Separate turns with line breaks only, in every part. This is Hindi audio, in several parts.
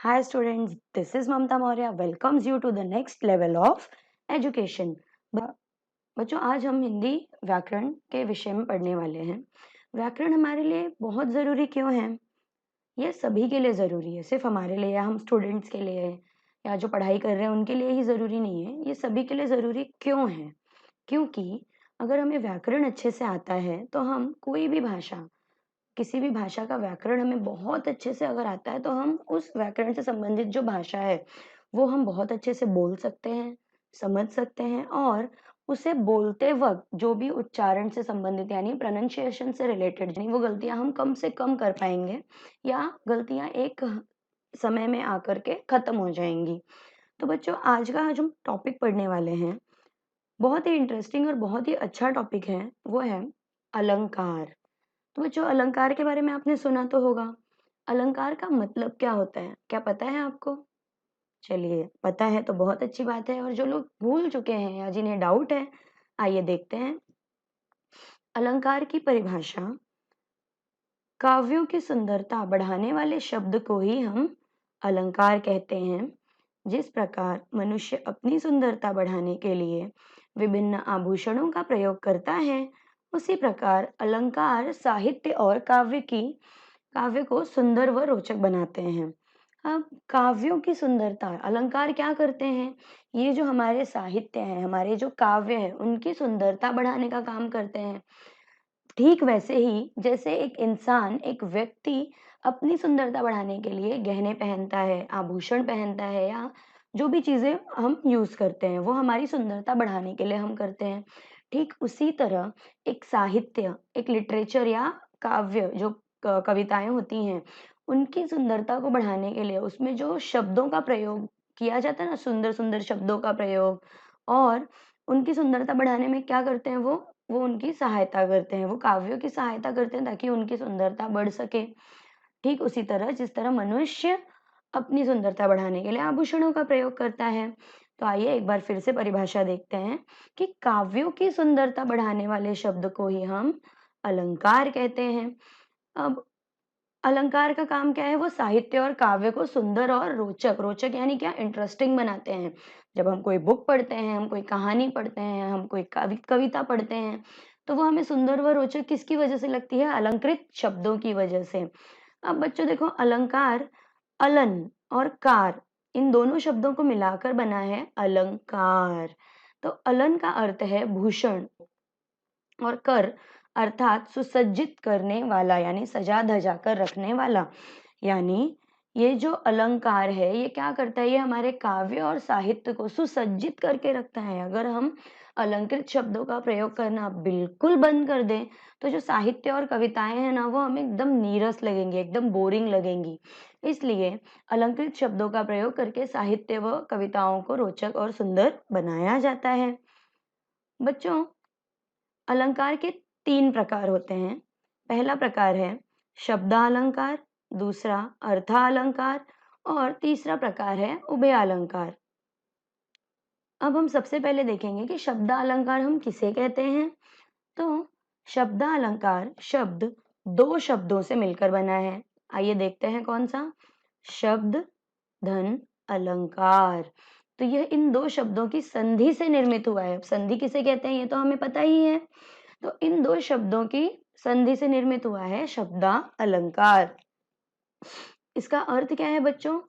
Hi students, this is Mamta Maurya welcomes you to the next level of education. बच्चों आज हम हिंदी व्याकरण के विषय में पढ़ने वाले हैं। व्याकरण हमारे लिए बहुत ज़रूरी क्यों है? ये सभी के लिए ज़रूरी है, सिर्फ हमारे लिए या हम स्टूडेंट्स के लिए या जो पढ़ाई कर रहे हैं उनके लिए ही ज़रूरी नहीं है। ये सभी के लिए ज़रूरी क्यों है? क्योंकि अगर हमें व्याकरण अच्छे से आता है तो हम कोई भी भाषा किसी भी भाषा का व्याकरण हमें बहुत अच्छे से अगर आता है तो हम उस व्याकरण से संबंधित जो भाषा है वो हम बहुत अच्छे से बोल सकते हैं, समझ सकते हैं और उसे बोलते वक्त जो भी उच्चारण से संबंधित यानी प्रोनाउंसिएशन से रिलेटेड यानी वो गलतियां हम कम से कम कर पाएंगे या गलतियां एक समय में आकर के खत्म हो जाएंगी। तो बच्चों आज का जो हम टॉपिक पढ़ने वाले हैं बहुत ही इंटरेस्टिंग और बहुत ही अच्छा टॉपिक है, वो है अलंकार। तो बच्चों अलंकार के बारे में आपने सुना तो होगा। अलंकार का मतलब क्या होता है, क्या पता है आपको? चलिए पता है तो बहुत अच्छी बात है, और जो लोग भूल चुके हैं या जिन्हें डाउट है, आइए देखते हैं। अलंकार की परिभाषा: काव्यों की सुंदरता बढ़ाने वाले शब्द को ही हम अलंकार कहते हैं। जिस प्रकार मनुष्य अपनी सुंदरता बढ़ाने के लिए विभिन्न आभूषणों का प्रयोग करता है, उसी प्रकार अलंकार साहित्य और काव्य को सुंदर व रोचक बनाते हैं। अब काव्यों की सुंदरता अलंकार क्या करते हैं? ये जो हमारे साहित्य हैं, हमारे जो काव्य हैं, उनकी सुंदरता बढ़ाने का काम करते हैं। ठीक वैसे ही जैसे एक इंसान, एक व्यक्ति अपनी सुंदरता बढ़ाने के लिए गहने पहनता है, आभूषण पहनता है या जो भी चीजें हम यूज करते हैं वो हमारी सुंदरता बढ़ाने के लिए हम करते हैं। ठीक उसी तरह एक साहित्य, एक लिटरेचर या काव्य जो कविताएं होती हैं, उनकी सुंदरता को बढ़ाने के लिए उसमें जो शब्दों का प्रयोग किया जाता है ना, सुंदर सुंदर शब्दों का प्रयोग, और उनकी सुंदरता बढ़ाने में क्या करते हैं वो उनकी सहायता करते हैं, वो काव्यों की सहायता करते हैं ताकि उनकी सुंदरता बढ़ सके। ठीक उसी तरह जिस तरह मनुष्य अपनी सुंदरता बढ़ाने के लिए आभूषणों का प्रयोग करता है। तो आइए एक बार फिर से परिभाषा देखते हैं कि काव्यों की सुंदरता बढ़ाने वाले शब्द को ही हम अलंकार कहते हैं। अब अलंकार का काम क्या है? वो साहित्य और काव्य को सुंदर और रोचक, रोचक यानी क्या, इंटरेस्टिंग बनाते हैं। जब हम कोई बुक पढ़ते हैं, हम कोई कहानी पढ़ते हैं, हम कोई कविता पढ़ते हैं, तो वो हमें सुंदर व रोचक किसकी वजह से लगती है? अलंकृत शब्दों की वजह से। अब बच्चों देखो, अलंकार अलन और कार, इन दोनों शब्दों को मिलाकर बना है अलंकार। तो अलन का अर्थ है भूषण और कर अर्थात सुसज्जित करने वाला यानी सजा धजा कर रखने वाला। यानी ये जो अलंकार है ये क्या करता है? ये हमारे काव्य और साहित्य को सुसज्जित करके रखता है। अगर हम अलंकृत शब्दों का प्रयोग करना बिल्कुल बंद कर दें तो जो साहित्य और कविताएं हैं ना, वो हमें एकदम नीरस लगेंगी, एकदम बोरिंग लगेंगी। इसलिए अलंकृत शब्दों का प्रयोग करके साहित्य व कविताओं को रोचक और सुंदर बनाया जाता है। बच्चों अलंकार के 3 प्रकार होते हैं। पहला प्रकार है शब्दालंकार, दूसरा अर्थालंकार और तीसरा प्रकार है उभयालंकार। अब हम सबसे पहले देखेंगे कि शब्दालंकार हम किसे कहते हैं। तो शब्दालंकार शब्द 2 शब्दों से मिलकर बना है। आइए देखते हैं कौन सा। शब्द धन अलंकार। तो यह इन 2 शब्दों की संधि से निर्मित हुआ है। अब संधि किसे कहते हैं ये तो हमें पता ही है। तो इन 2 शब्दों की संधि से निर्मित हुआ है शब्दा अलंकार। इसका अर्थ क्या है बच्चों?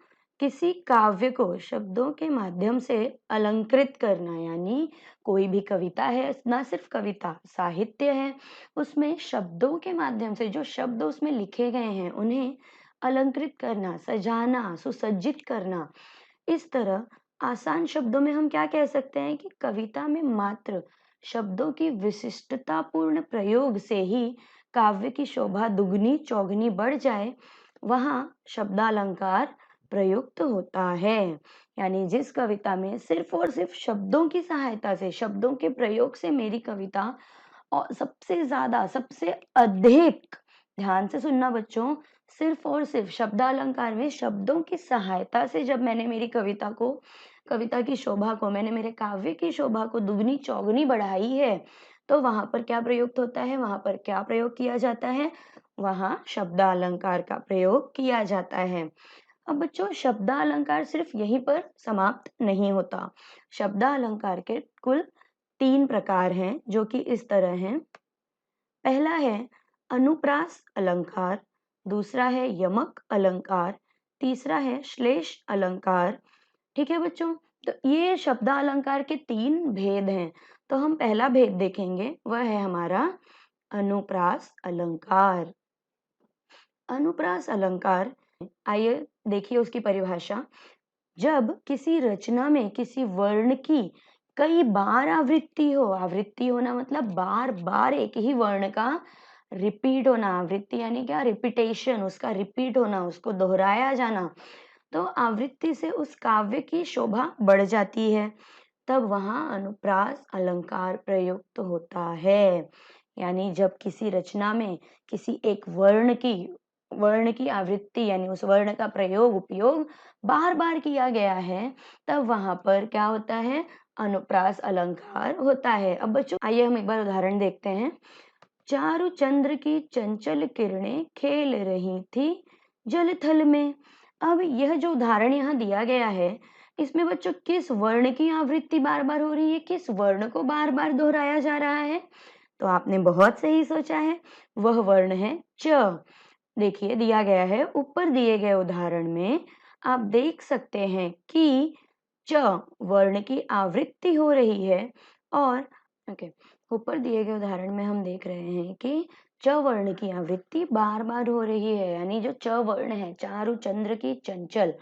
किसी काव्य को शब्दों के माध्यम से अलंकृत करना, यानी कोई भी कविता है, ना सिर्फ कविता, साहित्य है, उसमें शब्दों के माध्यम से जो शब्द उसमें लिखे गए हैं उन्हें अलंकृत करना, सजाना, सुसज्जित करना। इस तरह आसान शब्दों में हम क्या कह सकते हैं कि कविता में मात्र शब्दों की विशिष्टतापूर्ण प्रयोग से ही काव्य की शोभा दुगनी चौगनी बढ़ जाए, वहां शब्दालंकार प्रयुक्त होता है। यानी जिस कविता में सिर्फ और सिर्फ शब्दों की सहायता से, शब्दों के प्रयोग से मेरी कविता और सबसे ज्यादा, सबसे अधिक, ध्यान से सुनना बच्चों, सिर्फ और सिर्फ शब्दालंकार में शब्दों की सहायता से जब मैंने मेरी कविता को, कविता की शोभा को, मैंने मेरे काव्य की शोभा को दुगनी चौगनी बढ़ाई है, तो वहां पर क्या प्रयुक्त होता है? वहां पर क्या प्रयोग किया जाता है? वहां शब्दालंकार का प्रयोग किया जाता है। अब बच्चों शब्दालंकार सिर्फ यहीं पर समाप्त नहीं होता। शब्दालंकार के कुल 3 प्रकार हैं जो कि इस तरह हैं। पहला है अनुप्रास अलंकार, दूसरा है यमक अलंकार, तीसरा है श्लेष अलंकार। ठीक है बच्चों, तो ये शब्दालंकार के 3 भेद हैं। तो हम पहला भेद देखेंगे, वह है हमारा अनुप्रास अलंकार। अनुप्रास अलंकार, आइए देखिए उसकी परिभाषा। जब किसी रचना में किसी वर्ण की कई बार आवृत्ति हो, आवृत्ति होना मतलब बार बार एक ही वर्ण का रिपीट होना, आवृत्ति यानी क्या, रिपीटेशन, उसका रिपीट होना, उसको दोहराया जाना, तो आवृत्ति से उस काव्य की शोभा बढ़ जाती है, तब वहां अनुप्रास अलंकार प्रयुक्त होता है। यानी जब किसी रचना में किसी एक वर्ण की आवृत्ति यानी उस वर्ण का प्रयोग उपयोग बार बार किया गया है, तब वहां पर क्या होता है, अनुप्रास अलंकार होता है। अब बच्चों आइए हम एक बार उदाहरण देखते हैं। चारु चंद्र की चंचल किरणें खेल रही थी जल थल में। अब यह जो उदाहरण यहाँ दिया गया है, इसमें बच्चों किस वर्ण की आवृत्ति बार बार हो रही है, किस वर्ण को बार बार दोहराया जा रहा है? तो आपने बहुत सही सोचा है, वह वर्ण है च। देखिए दिया गया है, ऊपर दिए गए उदाहरण में आप देख सकते हैं कि च वर्ण की आवृत्ति हो रही है और ओके, ऊपर दिए गए उदाहरण में हम देख रहे हैं कि च वर्ण की आवृत्ति बार बार हो रही है। यानी जो च वर्ण है, चारु चंद्र की चंचल,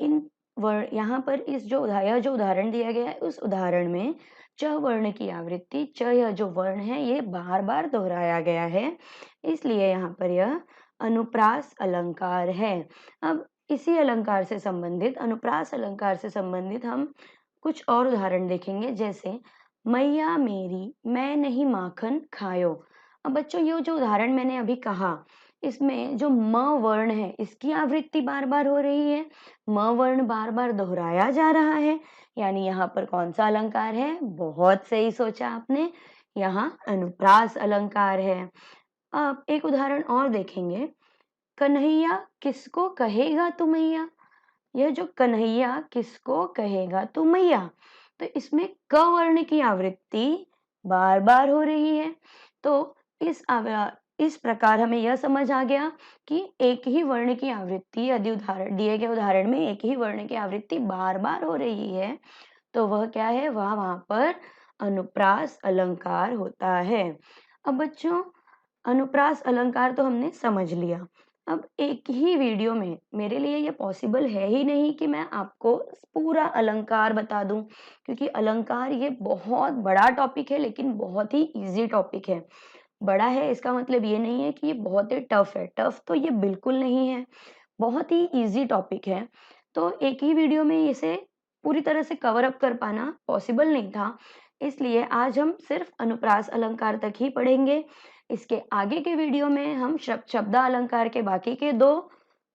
इन वर्ण यहाँ पर इस जो यह जो उदाहरण दिया गया है, उस उदाहरण में च वर्ण की आवृत्ति, च यह जो वर्ण है ये बार बार दोहराया गया है, इसलिए यहाँ पर यह अनुप्रास अलंकार है। अब इसी अलंकार से संबंधित, अनुप्रास अलंकार से संबंधित हम कुछ और उदाहरण देखेंगे, जैसे मैया मेरी मैं नहीं माखन खायो। अब बच्चों ये जो उदाहरण मैंने अभी कहा, इसमें जो म वर्ण है इसकी आवृत्ति बार बार हो रही है, म वर्ण बार बार दोहराया जा रहा है, यानी यहाँ पर कौन सा अलंकार है? बहुत सही सोचा आपने, यहाँ अनुप्रास अलंकार है। अब एक उदाहरण और देखेंगे, कन्हैया किसको कहेगा तू मैया। यह जो कन्हैया किसको कहेगा तू मैया, तो इसमें क वर्ण की आवृत्ति बार बार हो रही है। तो इस प्रकार हमें यह समझ आ गया कि एक ही वर्ण की आवृत्ति, यदि उदाहरण दिए गए उदाहरण में एक ही वर्ण की आवृत्ति बार बार हो रही है, तो वह क्या है, वह वहां पर अनुप्रास अलंकार होता है। अब बच्चों अनुप्रास अलंकार तो हमने समझ लिया। अब एक ही वीडियो में मेरे लिए ये पॉसिबल है ही नहीं कि मैं आपको पूरा अलंकार बता दूं, क्योंकि अलंकार ये बहुत बड़ा टॉपिक है, लेकिन बहुत ही इजी टॉपिक है। बड़ा है इसका मतलब ये नहीं है कि ये बहुत ही टफ है, टफ तो ये बिल्कुल नहीं है, बहुत ही इजी टॉपिक है। तो एक ही वीडियो में इसे पूरी तरह से कवर अप कर पाना पॉसिबल नहीं था, इसलिए आज हम सिर्फ अनुप्रास अलंकार तक ही पढ़ेंगे। इसके आगे के वीडियो में हम शब्दालंकार के बाकी के 2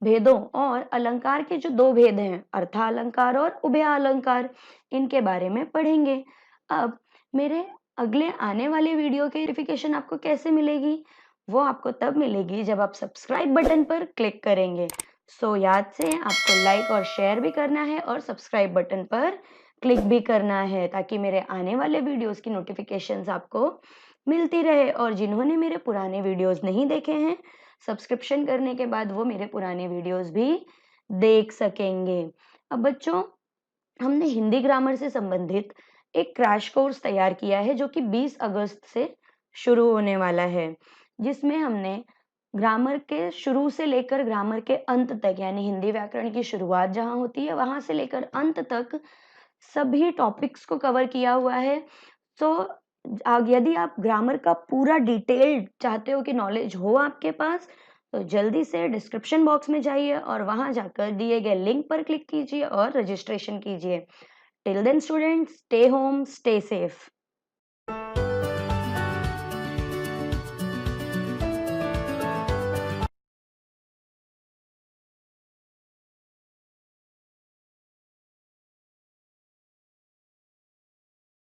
भेदों और अलंकार के जो 2 भेद हैं, अर्थालंकार और उभयालंकार, इनके बारे में पढ़ेंगे। अब मेरे अगले आने वाले वीडियो की नोटिफिकेशन आपको कैसे मिलेगी? वो आपको तब मिलेगी जब आप सब्सक्राइब बटन पर क्लिक करेंगे। सो याद से आपको लाइक और शेयर भी करना है और सब्सक्राइब बटन पर क्लिक भी करना है, ताकि मेरे आने वाले वीडियोस की नोटिफिकेशंस आपको मिलती रहे। और जिन्होंने मेरे पुराने वीडियोस नहीं देखे हैं, सब्सक्रिप्शन करने के बाद वो मेरे पुराने वीडियोस भी देख सकेंगे। अब बच्चों हमने हिंदी ग्रामर से संबंधित एक क्रैश कोर्स तैयार किया है, जो कि 20 अगस्त से शुरू होने वाला है, जिसमें हमने ग्रामर के शुरू से लेकर ग्रामर के अंत तक, यानी हिंदी व्याकरण की शुरुआत जहां होती है वहां से लेकर अंत तक सभी टॉपिक्स को कवर किया हुआ है। तो यदि आप ग्रामर का पूरा डिटेल्ड चाहते हो कि नॉलेज हो आपके पास, तो जल्दी से डिस्क्रिप्शन बॉक्स में जाइए और वहां जाकर दिए गए लिंक पर क्लिक कीजिए और रजिस्ट्रेशन कीजिए। Till then students, stay home, stay safe.